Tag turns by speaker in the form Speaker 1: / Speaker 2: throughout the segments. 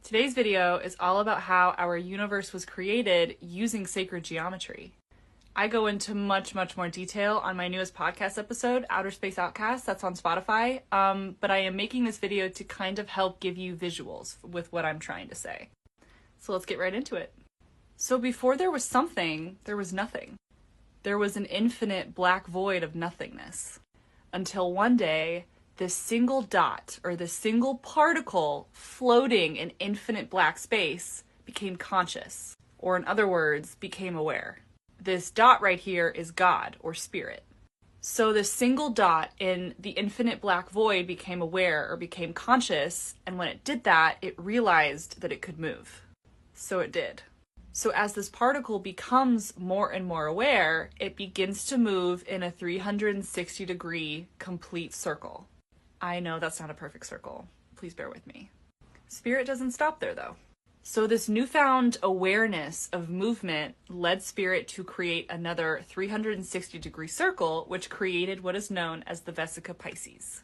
Speaker 1: Today's video is all about how our universe was created using sacred geometry. I go into much more detail on my newest podcast episode, Outer Space Outcast, that's on Spotify, but I am making this video to kind of help give you visuals with what I'm trying to say. So let's get right into it. So before there was something, there was nothing. There was an infinite black void of nothingness. Until one day, this single dot, or this single particle floating in infinite black space, became conscious, or in other words, became aware. This dot right here is God, or spirit. So this single dot in the infinite black void became aware, or became conscious, and when it did that, it realized that it could move. So it did. So as this particle becomes more and more aware, it begins to move in a 360-degree complete circle. I know that's not a perfect circle. Please bear with me. Spirit doesn't stop there, though. So this newfound awareness of movement led Spirit to create another 360-degree circle, which created what is known as the Vesica Piscis.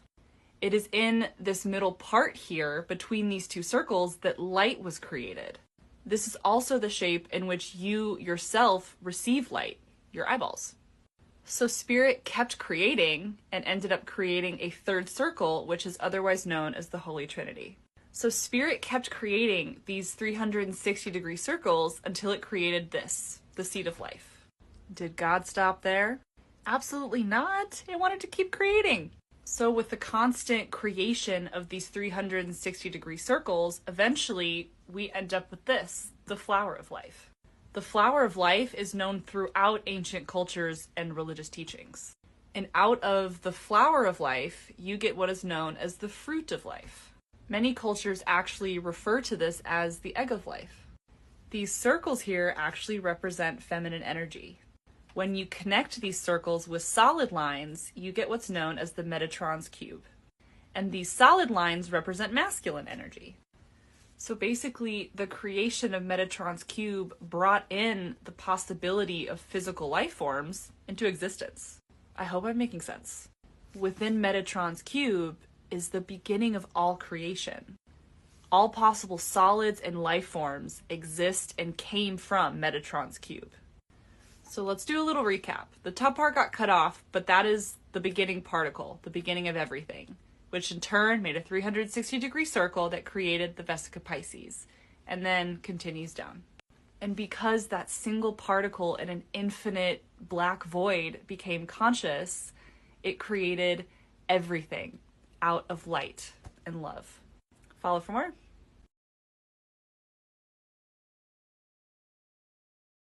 Speaker 1: It is in this middle part here, between these two circles, that light was created. This is also the shape in which you yourself receive light, your eyeballs. So Spirit kept creating and ended up creating a third circle, which is otherwise known as the Holy Trinity. So Spirit kept creating these 360-degree circles until it created this, the seed of life. Did God stop there? Absolutely not. It wanted to keep creating. So with the constant creation of these 360-degree circles, eventually we end up with this, the flower of life. The flower of life is known throughout ancient cultures and religious teachings. And out of the flower of life, you get what is known as the fruit of life. Many cultures actually refer to this as the egg of life. These circles here actually represent feminine energy. When you connect these circles with solid lines, you get what's known as the Metatron's cube. And these solid lines represent masculine energy. So basically, the creation of Metatron's cube brought in the possibility of physical life forms into existence. I hope I'm making sense. Within Metatron's cube is the beginning of all creation. All possible solids and life forms exist and came from Metatron's cube. So let's do a little recap. The top part got cut off, but that is the beginning particle, the beginning of everything, which in turn made a 360-degree circle that created the Vesica Piscis, and then continues down. And because that single particle in an infinite black void became conscious, it created everything out of light and love. Follow for more.